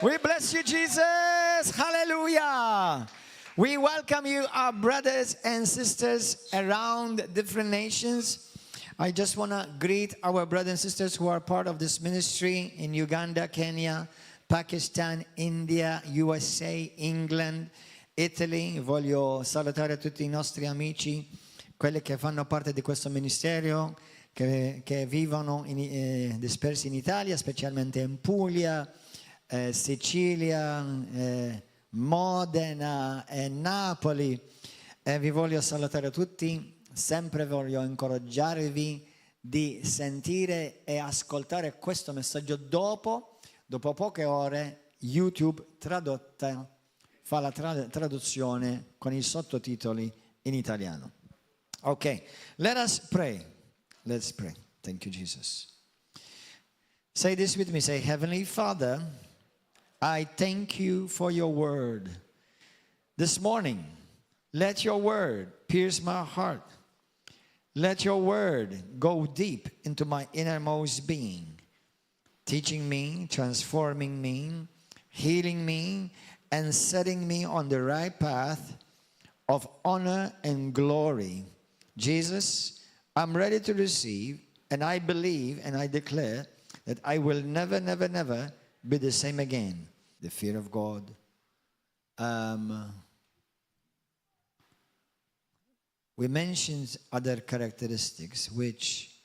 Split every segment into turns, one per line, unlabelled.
We bless you, Jesus. Hallelujah. We welcome you, our brothers and sisters around different nations. I just want to greet our brothers and sisters who are part of this ministry in Uganda, Kenya, Pakistan, India, USA, England, Italy. Voglio salutare tutti i nostri amici, quelli che fanno parte di questo ministero, che vivono dispersi in Italia, specialmente in Puglia, Sicilia, Modena e Napoli. Vi voglio salutare tutti. Sempre voglio incoraggiarvi di sentire e ascoltare questo messaggio dopo poche ore. YouTube fa la traduzione con i sottotitoli in italiano. Ok, let us pray. Let's pray. Thank you, Jesus. Say this with me. Say, Heavenly Father, I thank you for your word. This morning, let your word pierce my heart. Let your word go deep into my innermost being, teaching me, transforming me, healing me, and setting me on the right path of honor and glory. Jesus, I'm ready to receive, and I believe and I declare that I will never, never, never be the same again. The fear of God. We mentioned other characteristics, which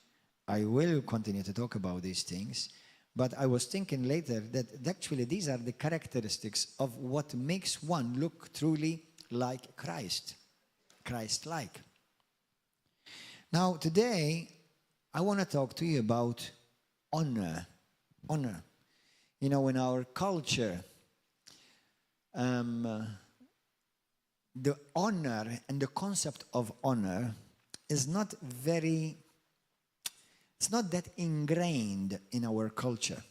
I will continue to talk about these things, but I was thinking later that actually these are the characteristics of what makes one look truly like Christ, Christ-like. Now, today, I want to talk to you about honor. Honor. You know, in our culture, the honor and the concept of honor is not it's not that ingrained in our culture.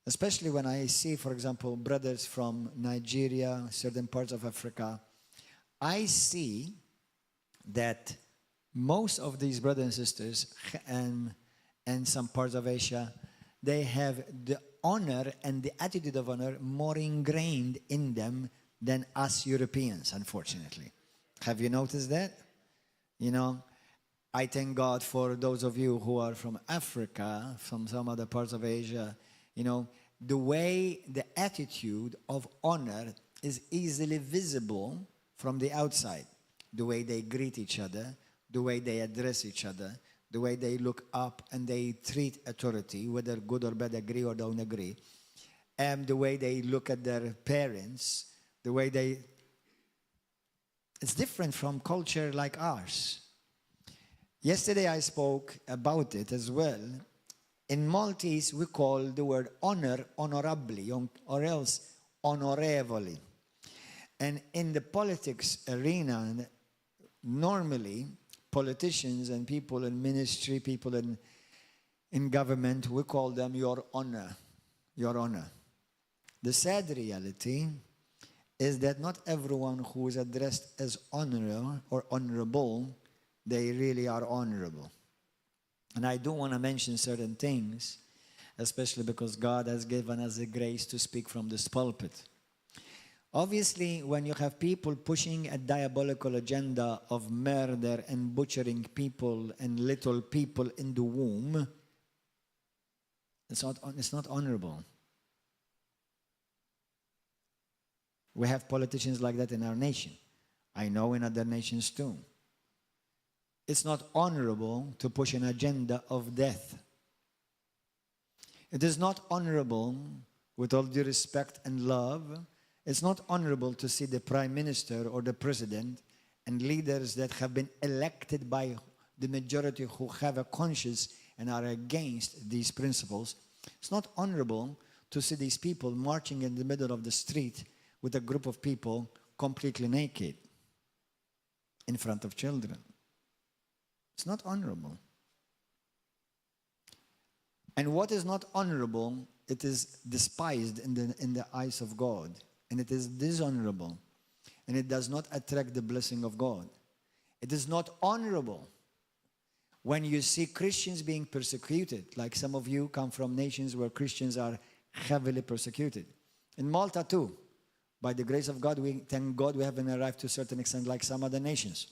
Especially when I see, for example, brothers from Nigeria, certain parts of Africa, I see that most of these brothers and sisters and some parts of Asia, they have the honor and the attitude of honor more ingrained in them than us Europeans, unfortunately. Have you noticed that? You know, I thank God for those of you who are from Africa, from some other parts of Asia. You know, the attitude of honor is easily visible from the outside. The way they greet each other, the way they address each other, the way they look up and they treat authority, whether good or bad, agree or don't agree, and the way they look at their parents, the way it's different from culture like ours. Yesterday I spoke about it as well. In Maltese, we call the word honor honorably, or else honorevoli. And in the politics arena, normally, politicians and people in ministry, people in government, we call them your honor, your honor. The sad reality is that not everyone who is addressed as honor or honorable, they really are honorable. And I do want to mention certain things, especially because God has given us the grace to speak from this pulpit. Obviously, when you have people pushing a diabolical agenda of murder and butchering people and little people in the womb, it's not honorable. We have politicians like that in our nation. I know in other nations too. It's not honorable to push an agenda of death. It is not honorable, with all due respect and love, it's not honorable to see the prime minister or the president and leaders that have been elected by the majority who have a conscience and are against these principles. It's not honorable to see these people marching in the middle of the street with a group of people completely naked in front of children. It's not honorable. And what is not honorable, it is despised in the eyes of God. And it is dishonorable. And it does not attract the blessing of God. It is not honorable when you see Christians being persecuted, like some of you come from nations where Christians are heavily persecuted. In Malta too. By the grace of God, thank God we haven't arrived to a certain extent like some other nations,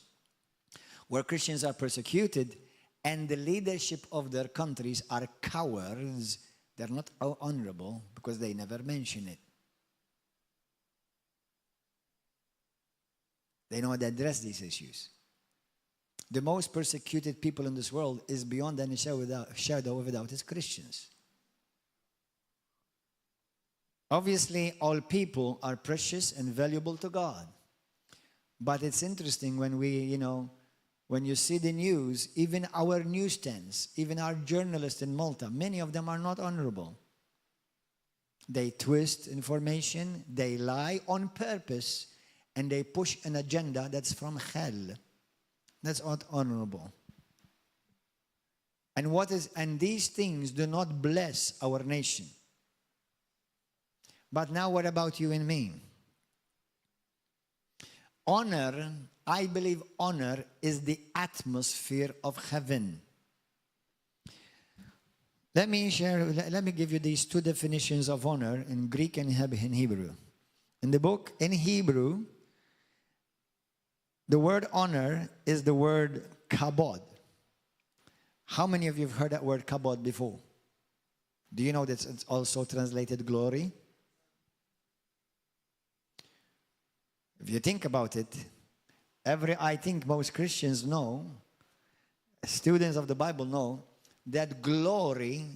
where Christians are persecuted and the leadership of their countries are cowards. They're not honorable because they never mention it. They know how to address these issues. The most persecuted people in this world is beyond any shadow of a doubt is Christians. Obviously, all people are precious and valuable to God. But it's interesting when when you see the news, even our newsstands, even our journalists in Malta, many of them are not honorable. They twist information, they lie on purpose, and they push an agenda that's from hell. That's not honorable. And these things do not bless our nation. But now what about you and me? Honor, I believe honor is the atmosphere of heaven. Let me give you these two definitions of honor in Greek and in Hebrew. In the book, in Hebrew, the word honor is the word kabod. How many of you have heard that word kabod before? Do you know that it's also translated glory? If you think about it, I think most Christians know, students of the Bible know, that glory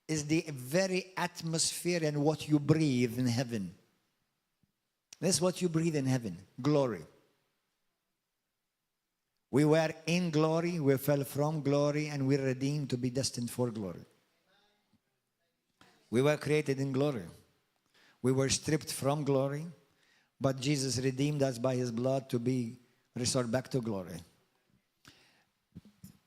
is the very atmosphere and what you breathe in heaven. That's what you breathe in heaven, glory. We were in glory, we fell from glory, and we're redeemed to be destined for glory. We were created in glory. We were stripped from glory, but Jesus redeemed us by his blood to be restored back to glory.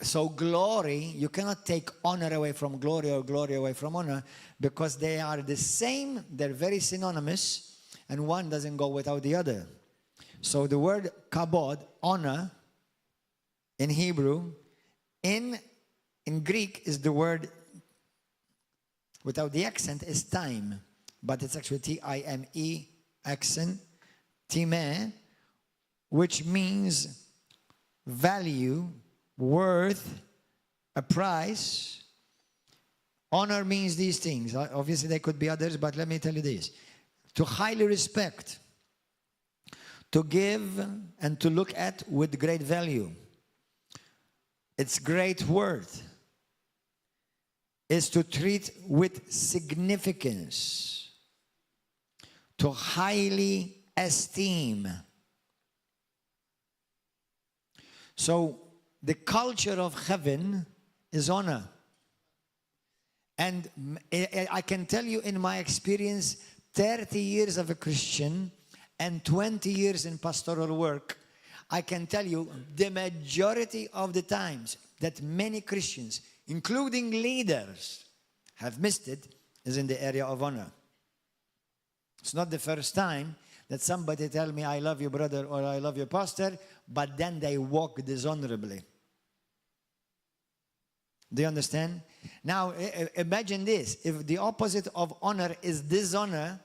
So glory, you cannot take honor away from glory or glory away from honor, because they are the same, they're very synonymous, and one doesn't go without the other. So the word kabod, honor, in Hebrew, in Greek is the word, without the accent, is time, but it's actually T-I-M-E accent, time, which means value, worth, a price. Honor means these things. Obviously, there could be others, but let me tell you this. To highly respect, to give, and to look at with great value. Its great worth is to treat with significance, to highly esteem. So the culture of heaven is honor. And I can tell you in my experience, 30 years of a Christian and 20 years in pastoral work, I can tell you the majority of the times that many Christians, including leaders, have missed it is in the area of honor. It's not the first time that somebody tell me, I love you, brother, or I love you, pastor, but then they walk dishonorably. Do you understand? Now, imagine this. If the opposite of honor is dishonor,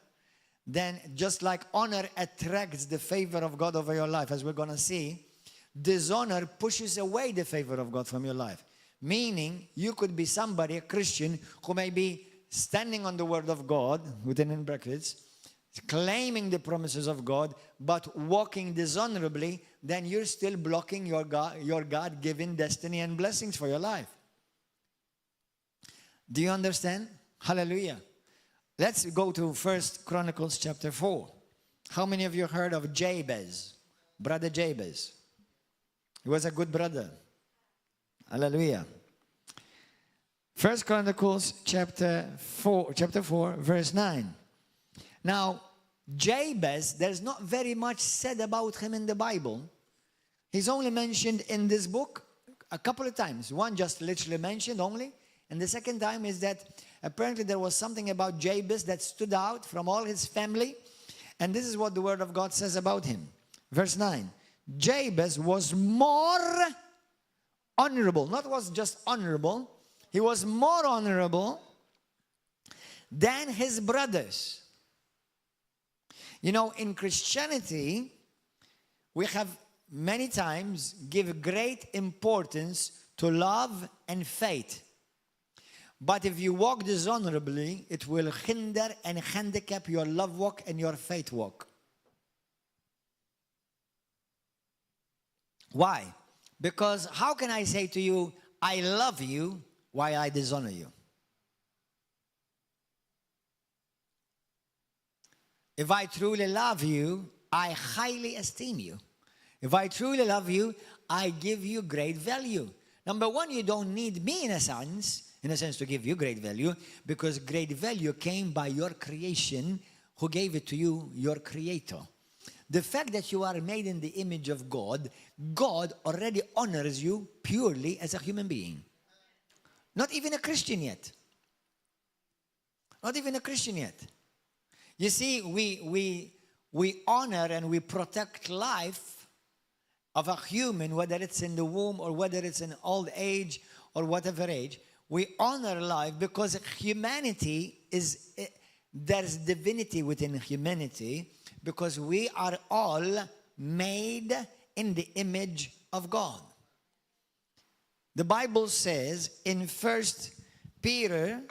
then just like honor attracts the favor of God over your life, as we're going to see, dishonor pushes away the favor of God from your life. Meaning, you could be somebody, a Christian, who may be standing on the word of God, within in brackets, claiming the promises of God, but walking dishonorably, then you're still blocking your God-given destiny and blessings for your life. Do you understand? Hallelujah. Let's go to 1 Chronicles chapter 4. How many of you heard of Jabez? Brother Jabez. He was a good brother. Hallelujah. 1 Chronicles chapter 4, verse 9. Now, Jabez, there's not very much said about him in the Bible. He's only mentioned in this book a couple of times. One just literally mentioned only. And the second time is that apparently there was something about Jabez that stood out from all his family. And this is what the word of God says about him. Verse 9. Jabez was more honorable. Not was just honorable. He was more honorable than his brothers. You know, in Christianity, we have many times give great importance to love and faith. But if you walk dishonorably, it will hinder and handicap your love walk and your faith walk. Why? Because how can I say to you, I love you, while I dishonor you? If I truly love you, I highly esteem you. If I truly love you, I give you great value. Number one, you don't need me in a sense to give you great value, because great value came by your creation, who gave it to you, your creator. The fact that you are made in the image of God, God already honors you purely as a human being. Not even a Christian yet. Not even a Christian yet. You see, we honor and we protect life of a human, whether it's in the womb or whether it's in old age or whatever age. We honor life because humanity is, there's divinity within humanity, because we are all made in the image of God. The Bible says in 1 Peter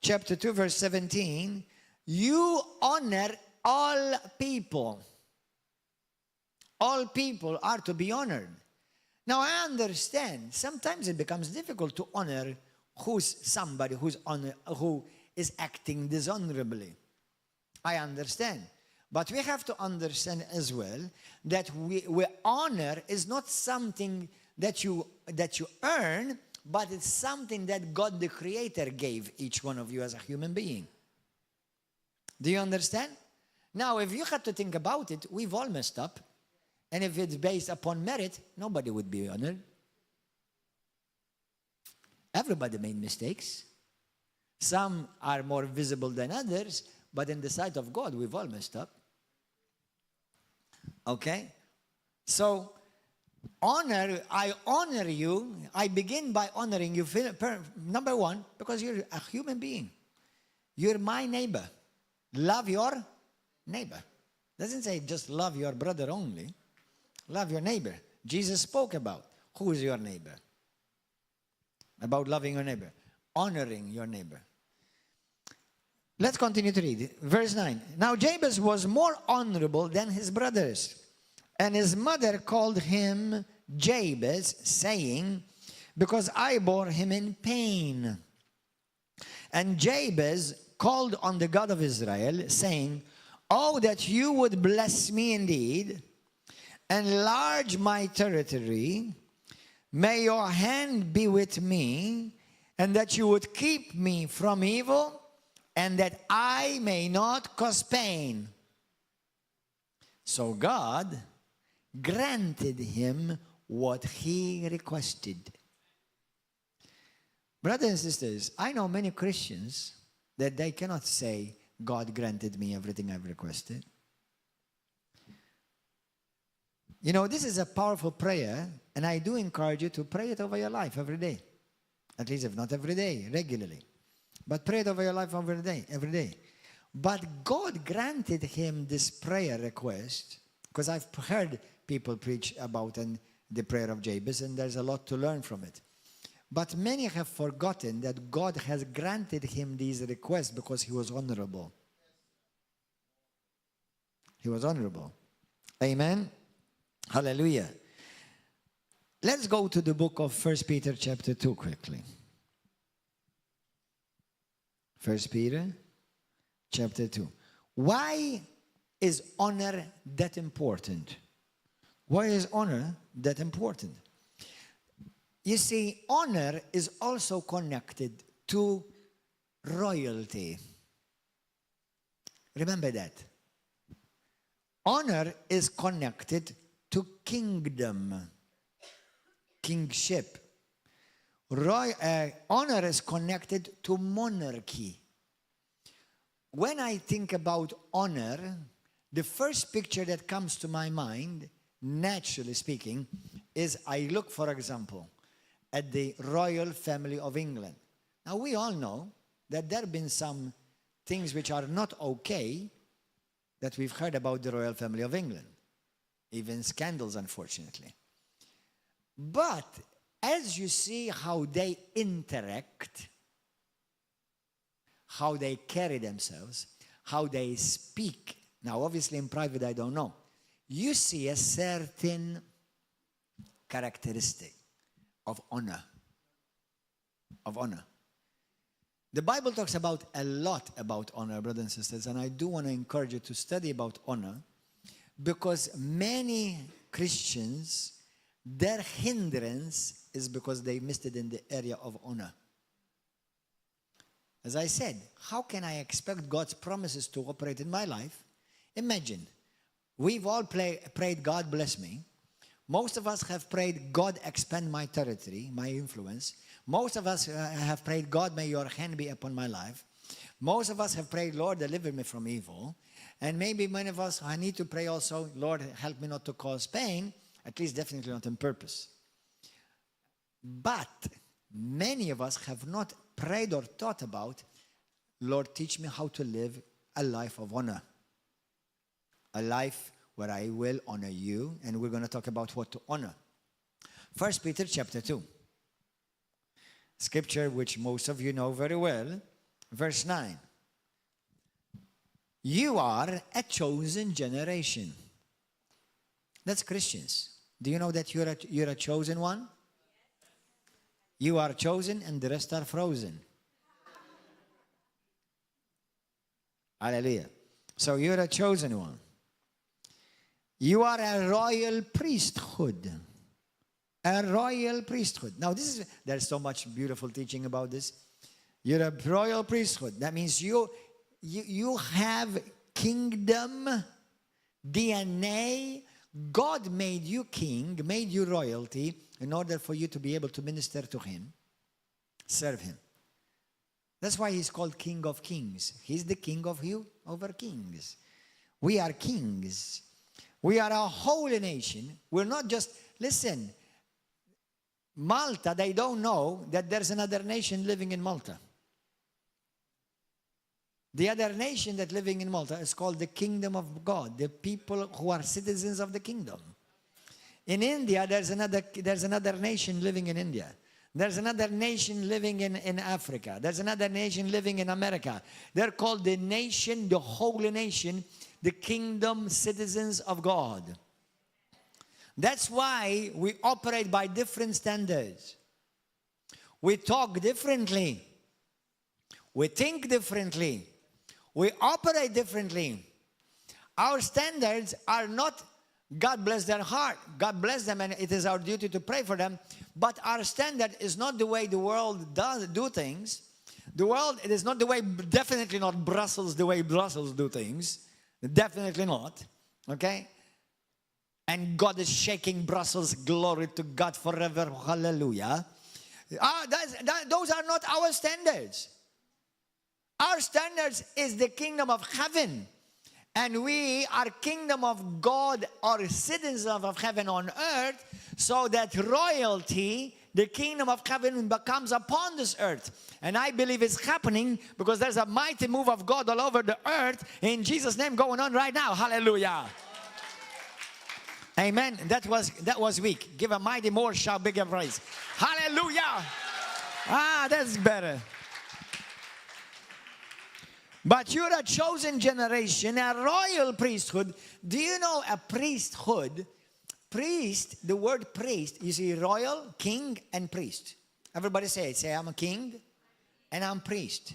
chapter 2 verse 17, you honor all people. All people are to be honored. Now I understand, sometimes it becomes difficult to honor somebody who is acting dishonorably. I understand. But we have to understand as well that honor is not something that you earn, but it's something that God the Creator gave each one of you as a human being. Do you understand? Now, if you had to think about it, we've all messed up. And if it's based upon merit, nobody would be honored. Everybody made mistakes. Some are more visible than others, but in the sight of God, we've all messed up. Okay? So, I honor you. I begin by honoring you. Number one, because you're a human being. You're my neighbor. Love your neighbor. Doesn't say just love your brother only. Love your neighbor. Jesus spoke about who is your neighbor. About loving your neighbor. Honoring your neighbor. Let's continue to read. Verse 9. Now Jabez was more honorable than his brothers. And his mother called him Jabez, saying, because I bore him in pain. And Jabez called on the God of Israel, saying, oh, that you would bless me indeed, enlarge my territory, may your hand be with me, and that you would keep me from evil, and that I may not cause pain. So God granted him what he requested. Brothers and sisters, I know many Christians that they cannot say, God granted me everything I've requested. You know, this is a powerful prayer, and I do encourage you to pray it over your life every day. At least if not every day, regularly. But pray it over your life every day. But God granted him this prayer request, because I've heard people preach about the prayer of Jabez, and there's a lot to learn from it. But many have forgotten that God has granted him these requests because he was honorable. He was honorable. Amen? Hallelujah. Let's go to the book of 1 Peter chapter 2 quickly. 1 Peter chapter 2. Why is honor that important? Why is honor that important? You see, honor is also connected to royalty. Remember that. Honor is connected to kingdom, kingship. Honor is connected to monarchy. When I think about honor, the first picture that comes to my mind, naturally speaking, is I look, for example, at the royal family of England. Now, we all know that there have been some things which are not okay that we've heard about the royal family of England. Even scandals, unfortunately. But as you see how they interact, how they carry themselves, how they speak. Now, obviously, in private, I don't know. You see a certain characteristic of honor. Of honor. The Bible talks about a lot about honor, brothers and sisters, and I do want to encourage you to study about honor, because many Christians, their hindrance is because they missed it in the area of honor. As I said, how can I expect God's promises to operate in my life? Imagine, we've all prayed, God bless me. Most of us have prayed, God expand my territory, my influence. Most of us have prayed, God, may your hand be upon my life. Most of us have prayed, Lord, deliver me from evil. And maybe many of us, I need to pray also, Lord, help me not to cause pain, at least definitely not on purpose. But many of us have not prayed or thought about, Lord, teach me how to live a life of honor. A life where I will honor you, and we're going to talk about what to honor. 1 Peter chapter 2. Scripture which most of you know very well. Verse 9. You are a chosen generation. That's Christians. Do you know that you're a chosen one? You are chosen and the rest are frozen. Hallelujah. So you're a chosen one. You are a royal priesthood. A royal priesthood. Now there's so much beautiful teaching about this. You're a royal priesthood. That means you have kingdom DNA. God made you king, made you royalty in order for you to be able to minister to him, serve him. That's why he's called King of Kings. He's the king of you over kings. We are kings. We are a holy nation. We're not just, listen, Malta, they don't know that there's another nation living in Malta. The other nation that's living in Malta is called the Kingdom of God, the people who are citizens of the kingdom. In India, there's another nation living in India. There's another nation living in Africa. There's another nation living in America. They're called the nation, the holy nation, the kingdom citizens of God. That's why we operate by different standards. We talk differently. We think differently. We operate differently. Our standards are not, God bless their heart, God bless them, and it is our duty to pray for them. But our standard is not the way the world do things. The world, it is not the way, definitely not Brussels, the way Brussels do things. Definitely not. Okay? And God is shaking Brussels. Glory to God forever. Hallelujah. Those are not our standards. Our standards is the kingdom of heaven. And we are kingdom of God, or citizens of heaven on earth, so that royalty, the kingdom of heaven, becomes upon this earth. And I believe it's happening because there's a mighty move of God all over the earth in Jesus' name going on right now. Hallelujah. Amen. That was weak. Give a mighty more, shout bigger praise. Hallelujah. That's better. But you're a chosen generation, a royal priesthood. Do you know a priesthood? Priest, the word priest, you see royal, king, and priest. Everybody say it. Say, I'm a king and I'm priest.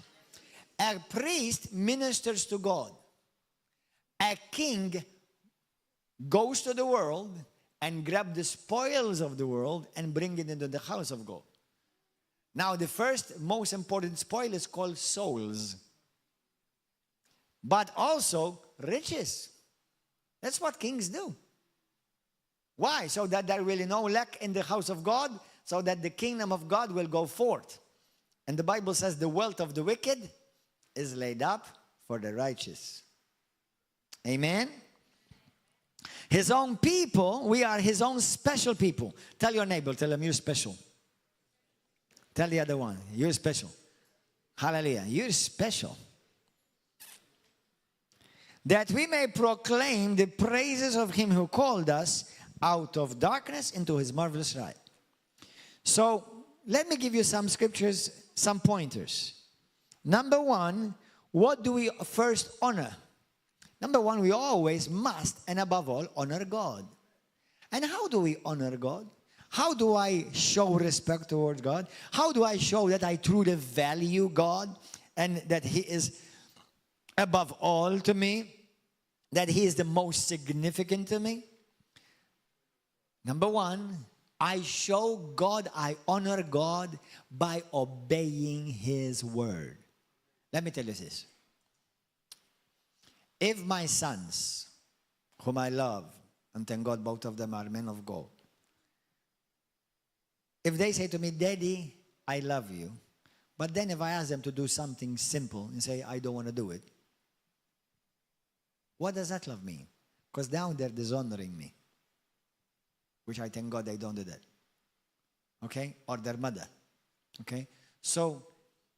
A priest ministers to God. A king goes to the world and grabs the spoils of the world and bring it into the house of God. Now, the first most important spoil is called souls. But also riches. That's what kings do. Why? So that there will be no lack in the house of God, so that the kingdom of God will go forth. And the Bible says the wealth of the wicked is laid up for the righteous. Amen? His own people, we are his own special people. Tell your neighbor, tell him you're special. Tell the other one, you're special. Hallelujah, you're special. that we may proclaim the praises of him who called us out of darkness into his marvelous light. So, let me give you some scriptures, some pointers. Number one, what do we first honor? Number one, we always must, and above all, honor God. And how do we honor God? How do I show respect towards God? How do I show that I truly value God and that he is above all to me? That he is the most significant to me? Number one, I show God, I honor God by obeying his word. Let me tell you this. If my sons, whom I love, and thank God both of them are men of God, if they say to me, Daddy, I love you, but then if I ask them to do something simple and say, I don't want to do it, what does that love mean? Because now they're dishonoring me, which I thank God they don't do that. Okay? Or their mother. Okay? So,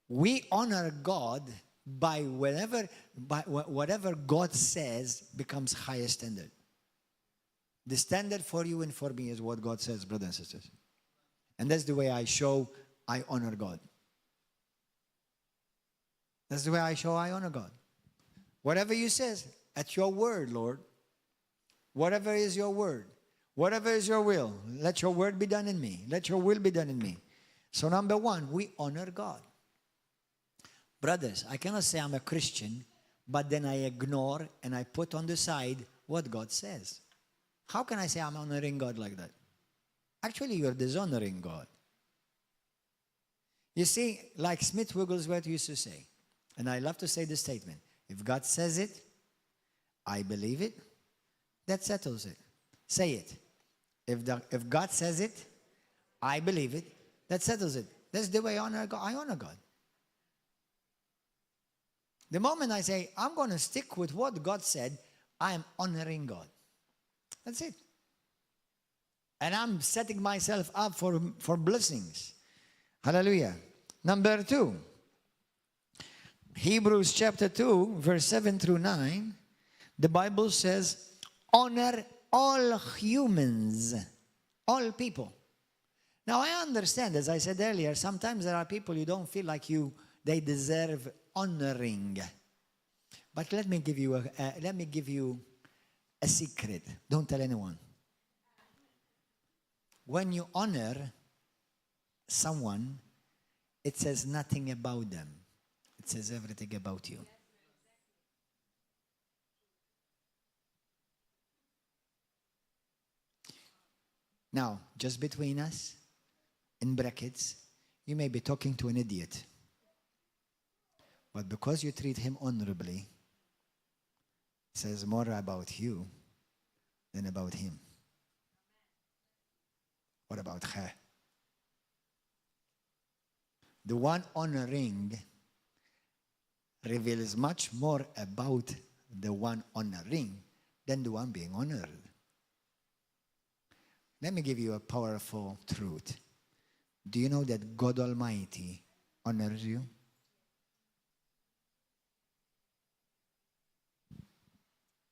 we honor God by whatever God says becomes highest standard. The standard for you and for me is what God says, brothers and sisters. And that's the way I show I honor God. That's the way I show I honor God. Whatever you says, at your word, Lord. Whatever is your word. Whatever is your will. Let your word be done in me. Let your will be done in me. So number one, we honor God. Brothers, I cannot say I'm a Christian, but then I ignore and I put on the side what God says. How can I say I'm honoring God like that? Actually, you're dishonoring God. You see, like Smith Wigglesworth used to say, and I love to say this statement, if God says it, I believe it, that settles it. Say it. If God says it, I believe it, that settles it. That's the way I honor God. I honor God. The moment I say, I'm going to stick with what God said, I am honoring God. That's it. And I'm setting myself up for blessings. Hallelujah. Number 2. Hebrews chapter 2, verse 7 through 9. The Bible says, honor all humans, all people. Now I understand, as I said earlier, sometimes there are people you don't feel like they deserve honoring. But let me give you a secret. Don't tell anyone. When you honor someone, it says nothing about them. It says everything about you. Now, just between us, in brackets, you may be talking to an idiot. But because you treat him honorably, it says more about you than about him. What about her? The one honoring reveals much more about the one honoring than the one being honored. Let me give you a powerful truth. Do you know that God Almighty honors you?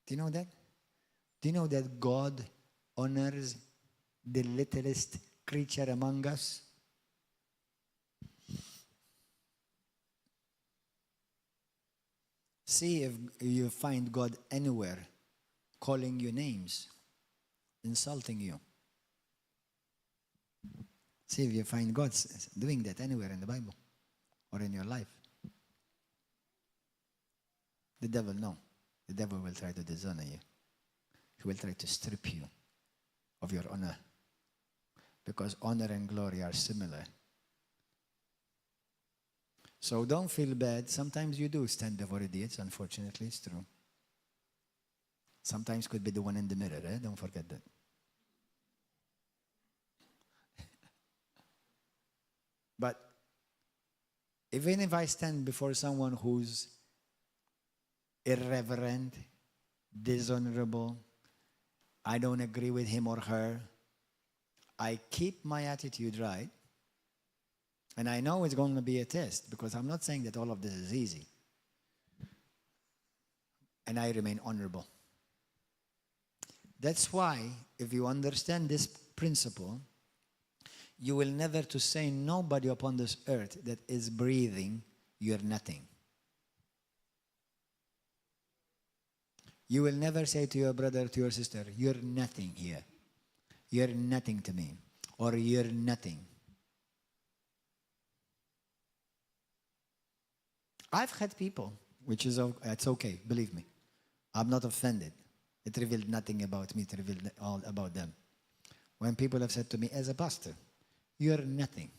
Do you know that? Do you know that God honors the littlest creature among us? See if you find God anywhere calling you names, insulting you. See if you find God doing that anywhere in the Bible or in your life. The devil, no. The devil will try to dishonor you. He will try to strip you of your honor. Because honor and glory are similar. So don't feel bad. Sometimes you do stand before idiots. Unfortunately, it's true. Sometimes could be the one in the mirror. Don't forget that. But even if I stand before someone who's irreverent, dishonorable, I don't agree with him or her, I keep my attitude right. And I know it's going to be a test, because I'm not saying that all of this is easy. and I remain honorable. That's why, if you understand this principle, you will never to say nobody upon this earth that is breathing, you're nothing. You will never say to your brother, to your sister, you're nothing here. You're nothing to me. Or you're nothing. I've had people, which is, it's okay, believe me. I'm not offended. It revealed nothing about me, it revealed all about them. When people have said to me, as a pastor, you're nothing.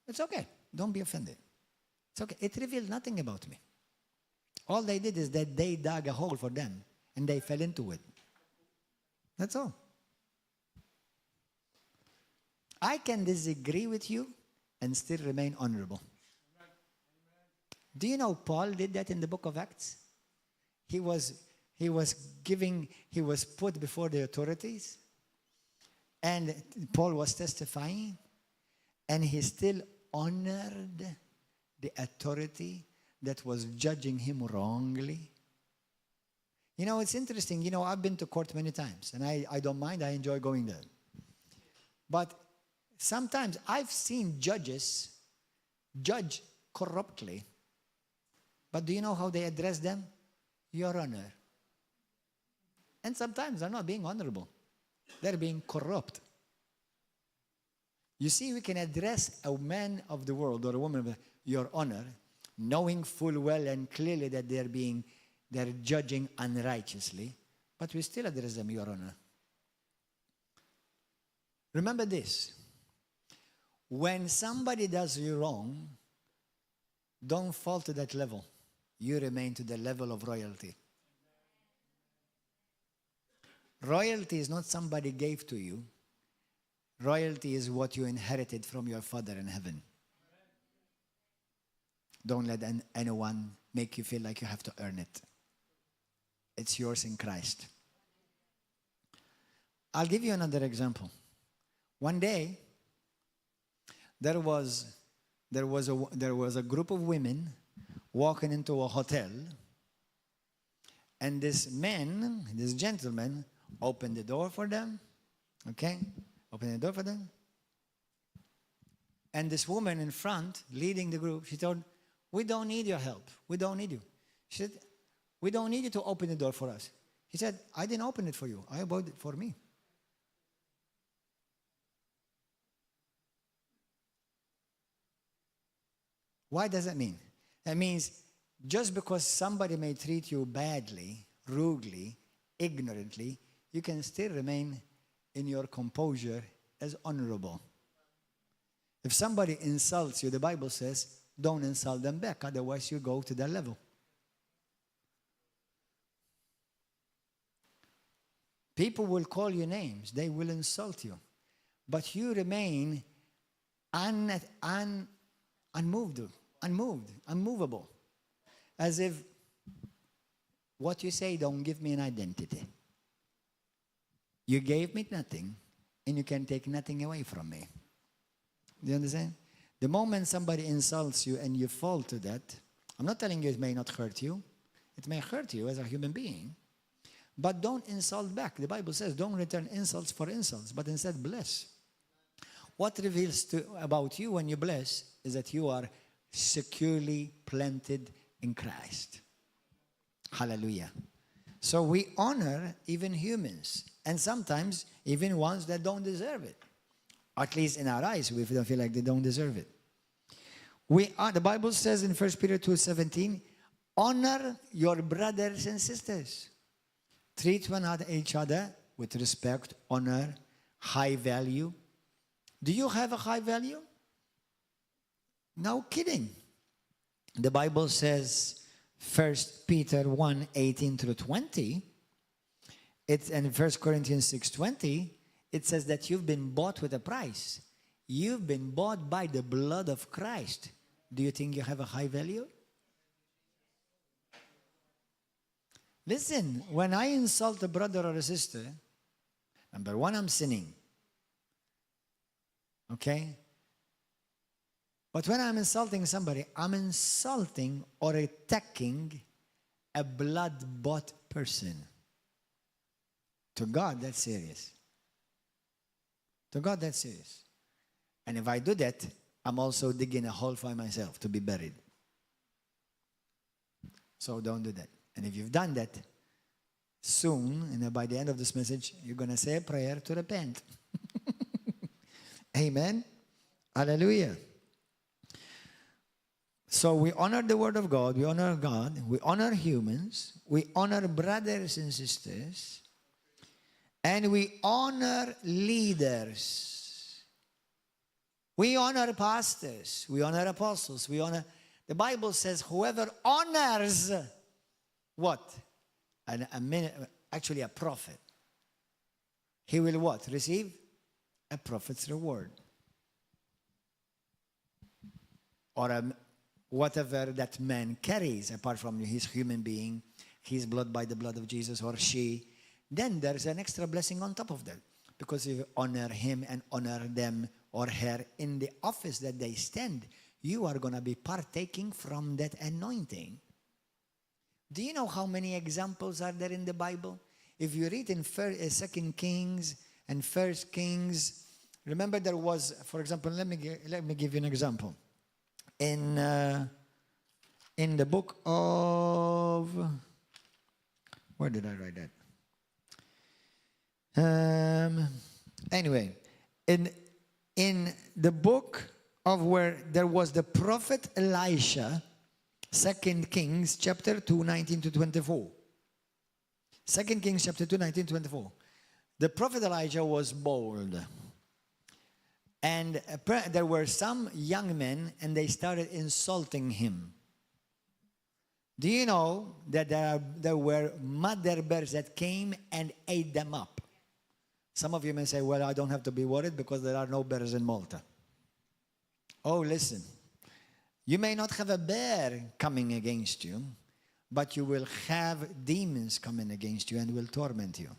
It's okay, don't be offended. It's okay, it revealed nothing about me. All they did is that they dug a hole for them and they fell into it. That's all. I can disagree with you and still remain honorable. Do you know Paul did that in the book of Acts? He was put before the authorities, and Paul was testifying, and he still honored the authority that was judging him wrongly. You know, it's interesting. You know, I've been to court many times, and I don't mind. I enjoy going there. But sometimes I've seen judges judge corruptly. But do you know how they address them? Your Honor. And sometimes they're not being honorable. They're being corrupt. You see, we can address a man of the world or a woman of Your Honor, knowing full well and clearly that they're judging unrighteously, but we still address them, Your Honor. Remember this. When somebody does you wrong, don't fall to that level. You remain to the level of royalty. Royalty is not somebody gave to you. Royalty is what you inherited from your Father in heaven. Don't let anyone make you feel like you have to earn it. It's yours in Christ. I'll give you another example. One day, there was a group of women walking into a hotel, and this gentleman, opened the door for them, okay? Opened the door for them. And this woman in front, leading the group, she told, we don't need your help. We don't need you. She said, we don't need you to open the door for us. He said, I didn't open it for you. I opened it for me. What does that mean? That means just because somebody may treat you badly, rudely, ignorantly, you can still remain in your composure as honorable. If somebody insults you, the Bible says, don't insult them back, otherwise you go to their level. People will call you names, they will insult you, but you remain unmovable, as if what you say don't give me an identity. You gave me nothing, and you can take nothing away from me. Do you understand? The moment somebody insults you and you fall to that, I'm not telling you it may not hurt you. It may hurt you as a human being. But don't insult back. The Bible says don't return insults for insults, but instead bless. What reveals about you when you bless is that you are securely planted in Christ. Hallelujah. So we honor even humans, and sometimes even ones that don't deserve it. At least in our eyes, we don't feel like they don't deserve it. The Bible says in 1 Peter 2:17, honor your brothers and sisters. Treat each other with respect, honor, high value. Do you have a high value? No kidding. The Bible says, 1 Peter 1:18-20, and 1 Corinthians 6:20, it says that you've been bought with a price. You've been bought by the blood of Christ. Do you think you have a high value? Listen, when I insult a brother or a sister, number one, I'm sinning. Okay? But when I'm insulting somebody, I'm insulting or attacking a blood-bought person. To God, that's serious. To God, that's serious. And if I do that, I'm also digging a hole for myself to be buried. So don't do that. And if you've done that, soon, and by the end of this message, you're going to say a prayer to repent. Amen? Hallelujah. So we honor the Word of God, we honor humans, we honor brothers and sisters, and we honor leaders. We honor pastors, we honor apostles, we honor... The Bible says whoever honors what? Actually a prophet. He will what? Receive a prophet's reward. Or whatever that man carries, apart from his human being, his blood by the blood of Jesus, or she, then there's an extra blessing on top of that. Because if you honor him and honor them or her in the office that they stand, you are going to be partaking from that anointing. Do you know how many examples are there in the Bible? If you read in 2 Kings and 1 Kings, remember there was, for example, let me give you an example. In the book of, where did I write that? Anyway, in the book of where there was the prophet Elisha, 2 Kings chapter 2, 19 to 24. 2 Kings chapter 2, 19 to 24. The prophet Elijah was bold. And there were some young men, and they started insulting him. Do you know that there were mother bears that came and ate them up? Some of you may say, well, I don't have to be worried because there are no bears in Malta. Oh, listen. You may not have a bear coming against you, but you will have demons coming against you and will torment you.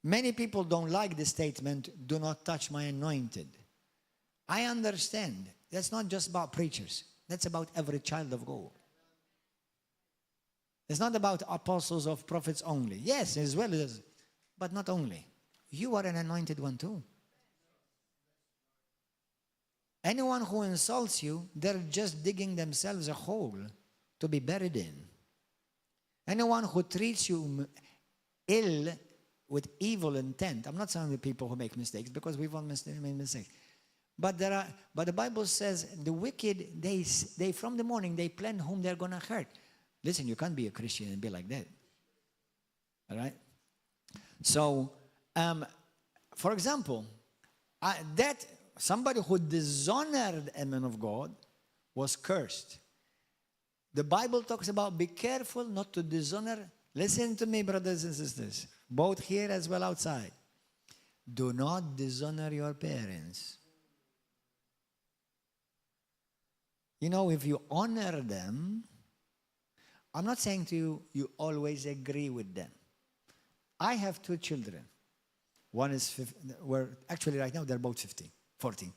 Many people don't like the statement, do not touch my anointed. I understand. That's not just about preachers. That's about every child of God. It's not about apostles of prophets only. Yes, as well as, but not only. You are an anointed one too. Anyone who insults you, they're just digging themselves a hole to be buried in. Anyone who treats you ill with evil intent. I'm not saying the people who make mistakes, because we've all made mistakes. But the Bible says the wicked, they from the morning, they plan whom they're going to hurt. Listen, you can't be a Christian and be like that. All right? So, for example, that somebody who dishonored a man of God was cursed. The Bible talks about be careful not to dishonor. Listen to me, brothers and sisters, both here as well outside. Do not dishonor your parents. You know, if you honor them, I'm not saying to you, you always agree with them. I have 2 children. One is, actually right now they're both 14.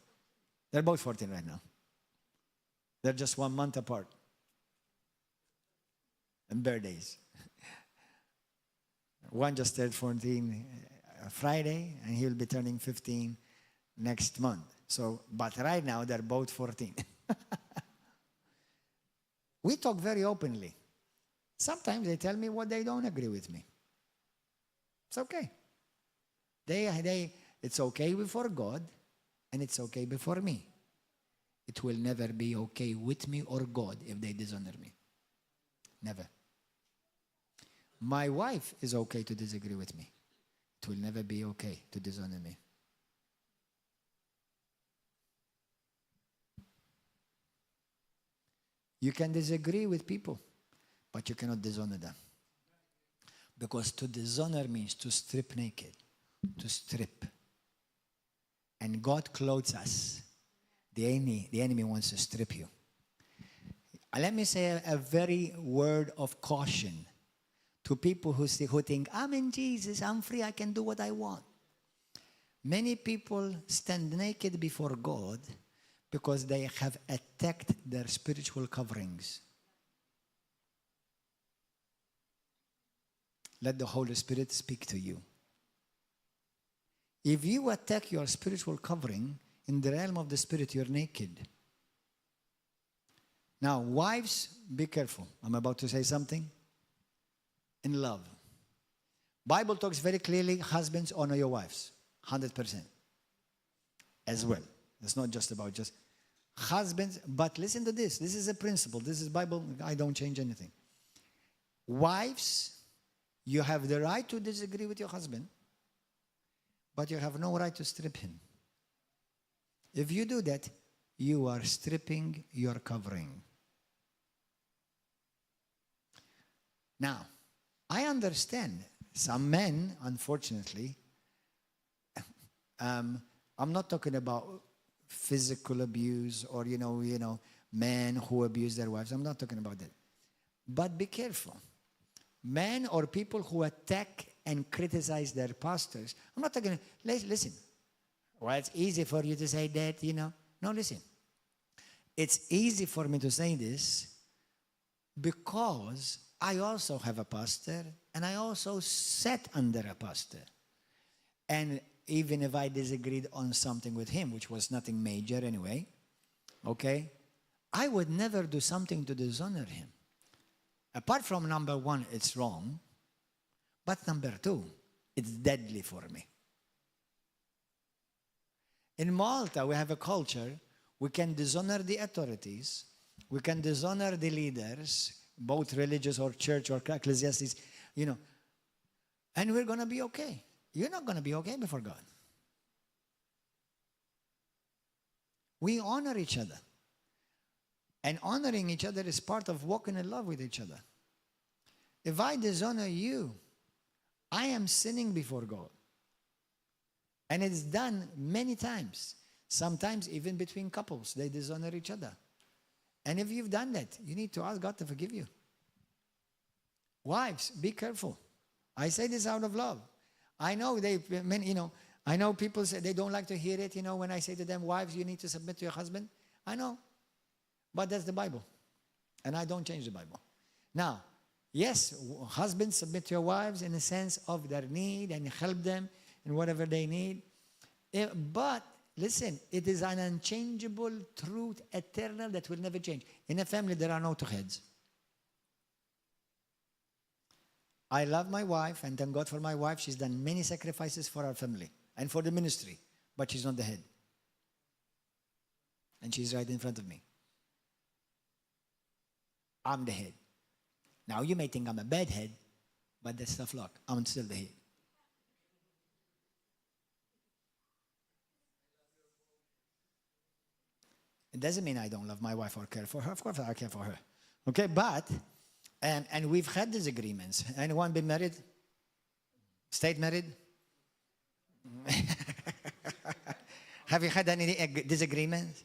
They're both 14 right now. They're just 1 month apart. And birthdays. One just turned 14 Friday, and he'll be turning 15 next month. So, but right now they're both 14. We talk very openly. Sometimes they tell me what they don't agree with me. It's okay. It's okay before God, and it's okay before me. It will never be okay with me or God if they dishonor me. Never. My wife is okay to disagree with me. It will never be okay to dishonor me. You can disagree with people, but you cannot dishonor them. Because to dishonor means to strip naked, to strip. And God clothes us. The enemy wants to strip you. Let me say a very word of caution to people who think, I'm in Jesus, I'm free, I can do what I want. Many people stand naked before God because they have attacked their spiritual coverings. let the Holy Spirit speak to you. If you attack your spiritual covering, in the realm of the Spirit, you're naked. Now, wives, be careful. I'm about to say something. In love. Bible talks very clearly, husbands, honor your wives. 100%. As well. It's not just about just husbands, but listen to this. This is a principle. This is Bible. I don't change anything. Wives, you have the right to disagree with your husband, but you have no right to strip him. If you do that, you are stripping your covering. Now, I understand some men, unfortunately, I'm not talking about physical abuse or, men who abuse their wives. I'm not talking about that. But be careful. Men or people who attack and criticize their pastors, I'm not talking, listen. Well, it's easy for you to say that, No, listen. It's easy for me to say this because I also have a pastor and I also sat under a pastor. And even if I disagreed on something with him, which was nothing major anyway, okay, I would never do something to dishonor him. Apart from number one, it's wrong. But number two, it's deadly for me. In Malta, we have a culture, we can dishonor the authorities, we can dishonor the leaders, both religious or church or ecclesiastes, and we're going to be okay. You're not going to be okay before God. We honor each other. And honoring each other is part of walking in love with each other. If I dishonor you, I am sinning before God. And it's done many times. Sometimes even between couples, they dishonor each other. And if you've done that, you need to ask God to forgive you. Wives, be careful. I say this out of love. I know I know people say they don't like to hear it, when I say to them, wives, you need to submit to your husband. I know. But that's the Bible. And I don't change the Bible. Now, yes, husbands, submit to your wives in the sense of their need and help them in whatever they need. But listen, it is an unchangeable truth, eternal, that will never change. In a family, there are no two heads. I love my wife, and thank God for my wife. She's done many sacrifices for our family and for the ministry, but she's not the head. And she's right in front of me. I'm the head. Now, you may think I'm a bad head, but that's tough luck. I'm still the head. It doesn't mean I don't love my wife or care for her. Of course I care for her. Okay, but, and we've had disagreements. Anyone been married? Stayed married? Have you had any disagreements?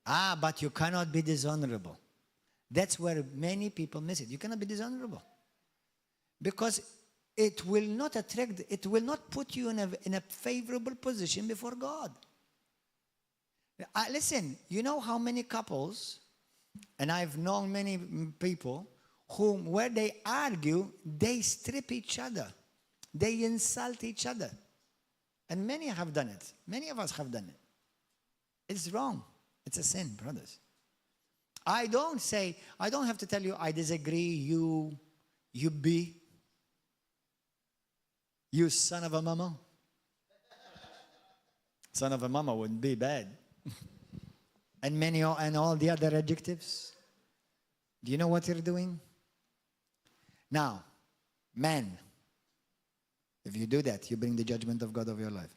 But you cannot be dishonorable. That's where many people miss it. You cannot be dishonorable. Because it will not put you in a favorable position before God. Listen, you know how many couples, and I've known many people, where they argue, they strip each other. They insult each other. And many have done it. Many of us have done it. It's wrong. It's a sin, brothers. I don't have to tell you, I disagree, you son of a mama. Son of a mama wouldn't be bad. And all the other adjectives. Do you know what you're doing? Now, men, if you do that, you bring the judgment of God over your life.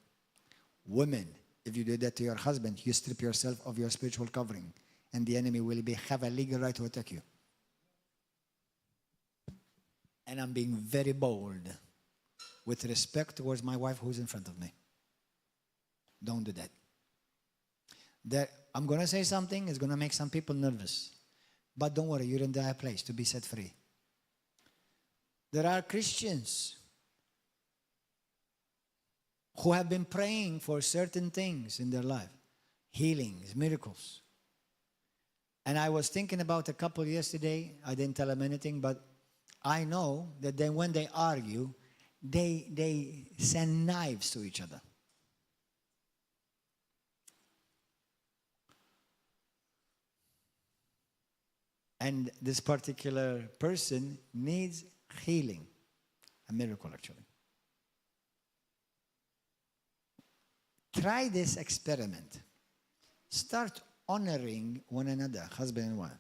Women, if you do that to your husband, you strip yourself of your spiritual covering, and the enemy will have a legal right to attack you. And I'm being very bold with respect towards my wife who's in front of me. Don't do that. I'm going to say something, it's going to make some people nervous. But don't worry, you're in the right place to be set free. There are Christians who have been praying for certain things in their life. Healings, miracles. And I was thinking about a couple yesterday. I didn't tell them anything, but I know that then when they argue, they send knives to each other. And this particular person needs healing, a miracle actually. Try this experiment. Start honoring one another, husband and wife.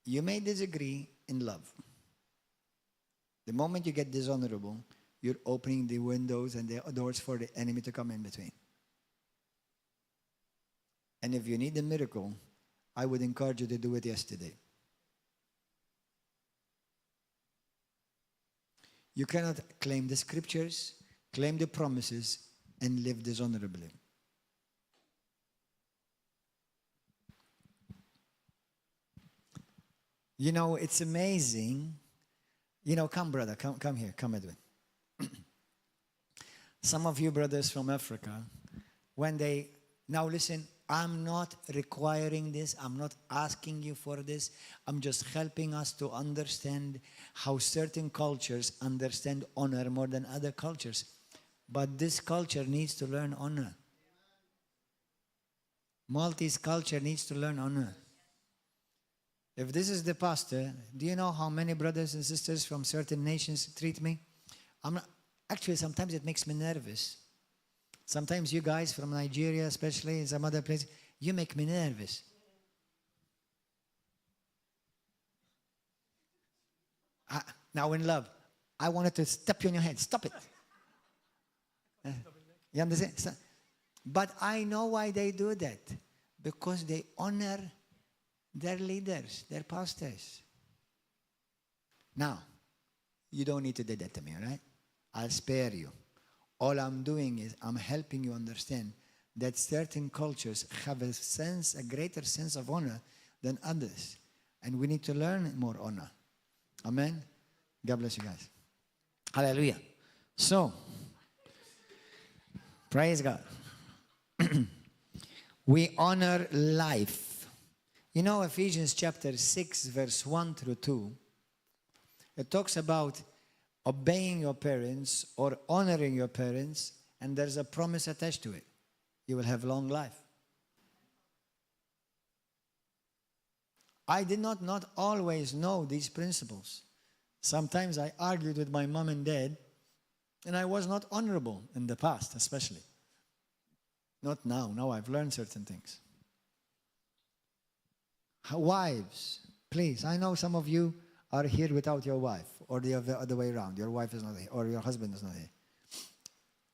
You may disagree in love. The moment you get dishonorable, you're opening the windows and the doors for the enemy to come in between. And if you need a miracle, I would encourage you to do it yesterday. You cannot claim the scriptures, claim the promises, and live dishonorably. You know, it's amazing. You know, come brother, come here, come Edwin. Some of you brothers from Africa, when they, now listen, I'm not requiring this, I'm not asking you for this, I'm just helping us to understand how certain cultures understand honor more than other cultures. But this culture needs to learn honor. Maltese culture needs to learn honor. If this is the pastor, do you know how many brothers and sisters from certain nations treat me? Actually, sometimes it makes me nervous. Sometimes you guys from Nigeria, especially in some other places, you make me nervous. Now in love, I wanted to step you on your head. Stop it. You understand? But I know why they do that. Because they honor their leaders, their pastors. Now, you don't need to do that to me, all right? I'll spare you. All I'm doing is I'm helping you understand that certain cultures have a greater sense of honor than others. And we need to learn more honor. Amen? God bless you guys. Hallelujah. So, praise God. We honor life. You know, Ephesians chapter 6, verse 1 through 2, it talks about obeying your parents or honoring your parents, and there's a promise attached to it. You will have long life. I did not always know these principles. Sometimes I argued with my mom and dad, and I was not honorable in the past, especially. Not now. Now I've learned certain things. Wives, please, I know some of you are here without your wife, or the other way around. Your wife is not here, or your husband is not here.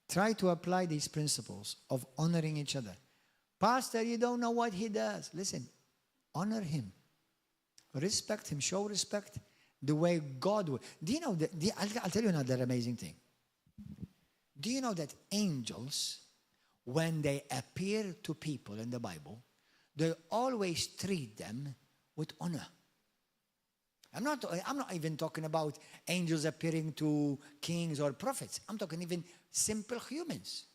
Try to apply these principles of honoring each other. Pastor, you don't know what he does. Listen, honor him. Respect him. Show respect the way God would. Do you know that? I'll tell you another amazing thing. Do you know that angels, when they appear to people in the Bible, they always treat them with honor? I'm not even talking about angels appearing to kings or prophets. I'm talking even simple humans.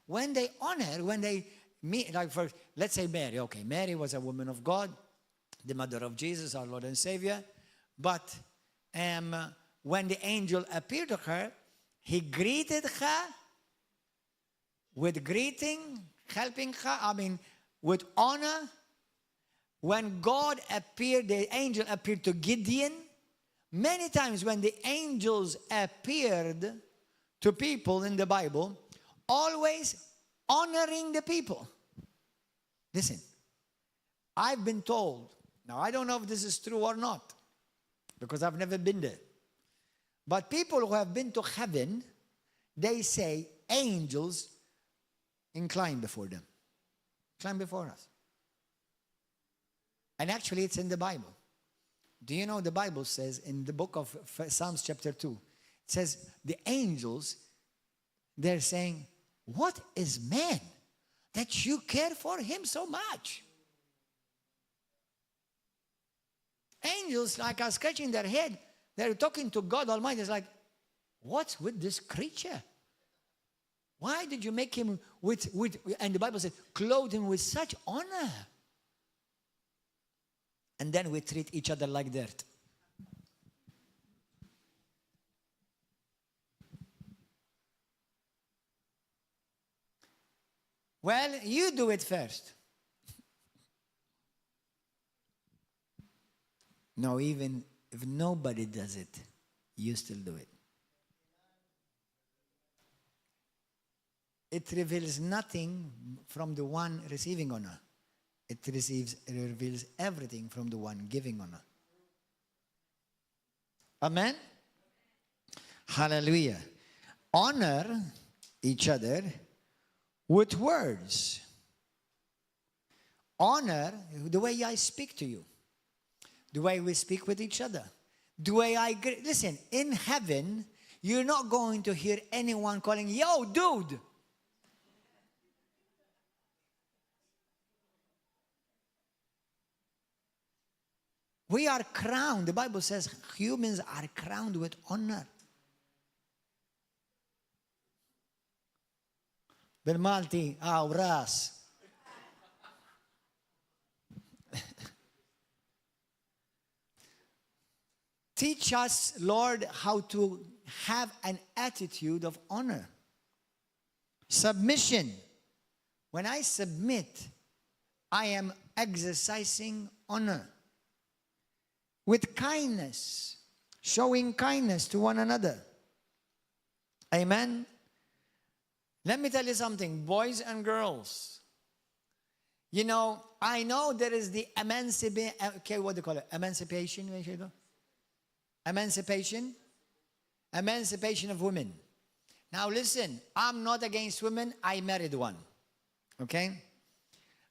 When they honor, when they meet, like for, let's say Mary. Okay, Mary was a woman of God, the mother of Jesus, our Lord and Savior. But when the angel appeared to her, he greeted her with greeting, helping her, with honor. When God appeared, the angel appeared to Gideon. Many times when the angels appeared to people in the Bible, always honoring the people. Listen, I've been told, now I don't know if this is true or not, because I've never been there. But people who have been to heaven, they say angels incline before them. Incline before us. And actually, it's in the Bible. Do you know the Bible says in the book of Psalms chapter 2, it says the angels, they're saying, what is man that you care for him so much? Angels like are scratching their head. They're talking to God Almighty. It's like, what's with this creature? Why did you make him with and the Bible says, clothe him with such honor? And then we treat each other like dirt. Well, you do it first. No, even if nobody does it, you still do it. It reveals nothing from the one receiving honor. It reveals everything from the one giving honor. Amen? Hallelujah. Honor each other with words. Honor the way I speak to you. The way we speak with each other. The way listen, in heaven, you're not going to hear anyone calling, yo, dude. We are crowned. The Bible says humans are crowned with honor. Bil-Malti, ras. Teach us, Lord, how to have an attitude of honor. Submission. When I submit, I am exercising honor. With kindness, showing kindness to one another. Amen? Let me tell you something, boys and girls. You know, I know there is the what do you call it? Emancipation? Emancipation of women. Now listen, I'm not against women. I married one. Okay?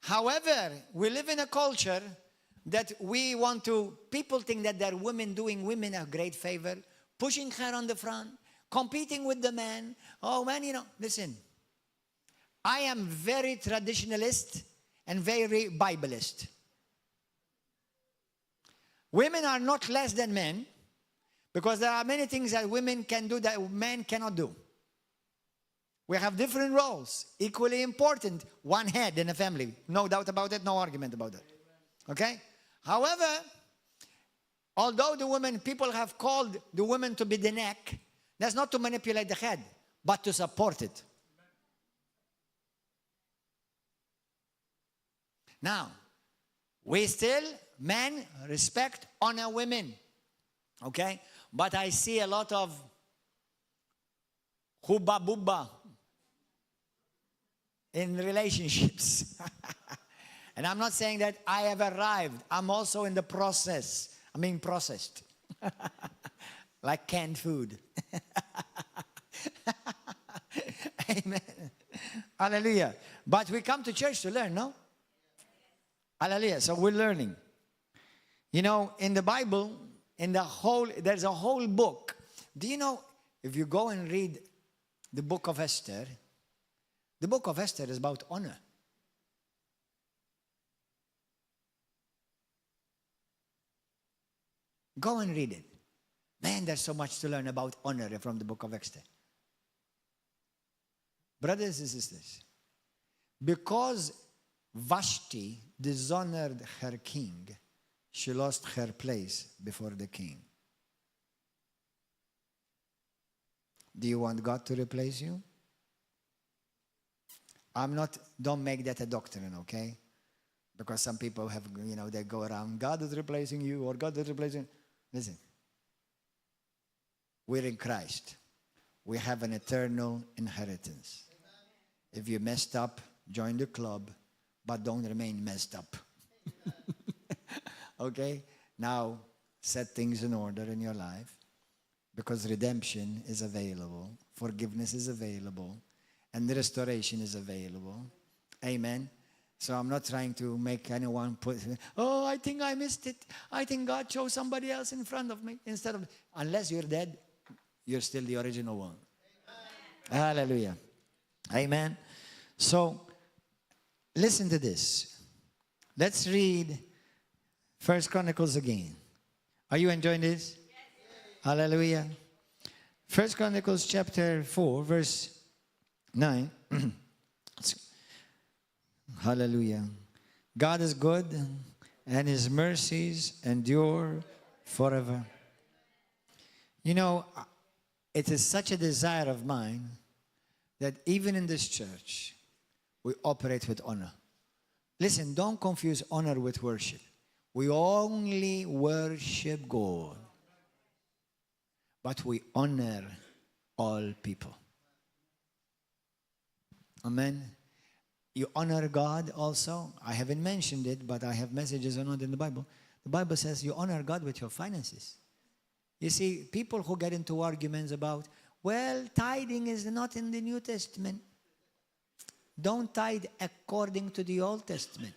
However, we live in a culture that we want to, people think that they're women doing women a great favor, pushing her on the front, competing with the man. Oh man, you know, listen. I am very traditionalist and very Bibleist. Women are not less than men because there are many things that women can do that men cannot do. We have different roles, equally important, one head in a family. No doubt about it, no argument about it. Okay? However, although people have called the woman to be the neck, that's not to manipulate the head, but to support it. Now, we still, men, respect, honor women. Okay? But I see a lot of hubba bubba in relationships. And I'm not saying that I have arrived. I'm also in the process. I'm being processed. Like canned food. Amen. Hallelujah. But we come to church to learn, no? Hallelujah. So we're learning. You know, in the Bible, there's a whole book. Do you know, if you go and read the book of Esther, the book of Esther is about honor. Go and read it. Man, there's so much to learn about honor from the book of Esther. Brothers and sisters, because Vashti dishonored her king, she lost her place before the king. Do you want God to replace you? Don't make that a doctrine, okay? Because some people have, you know, they go around, God is replacing you, or God is replacing. Listen, we're in Christ. We have an eternal inheritance. If you messed up, join the club, but don't remain messed up. Okay? Now, set things in order in your life, because redemption is available, forgiveness is available, and restoration is available. Amen? So I'm not trying to make anyone oh, I think I missed it. I think God chose somebody else in front of me. Unless you're dead, you're still the original one. Amen. Hallelujah. Amen. So, listen to this. Let's read 1 Chronicles again. Are you enjoying this? Yes. Hallelujah. 1 Chronicles chapter 4, verse 9. Hallelujah. God is good, and His mercies endure forever. You know, it is such a desire of mine that even in this church, we operate with honor. Listen, don't confuse honor with worship. We only worship God, but we honor all people. Amen. You honor God also. I haven't mentioned it, but I have messages on it in the Bible. The Bible says you honor God with your finances. You see, people who get into arguments about, well, tithing is not in the New Testament. Don't tithe according to the Old Testament.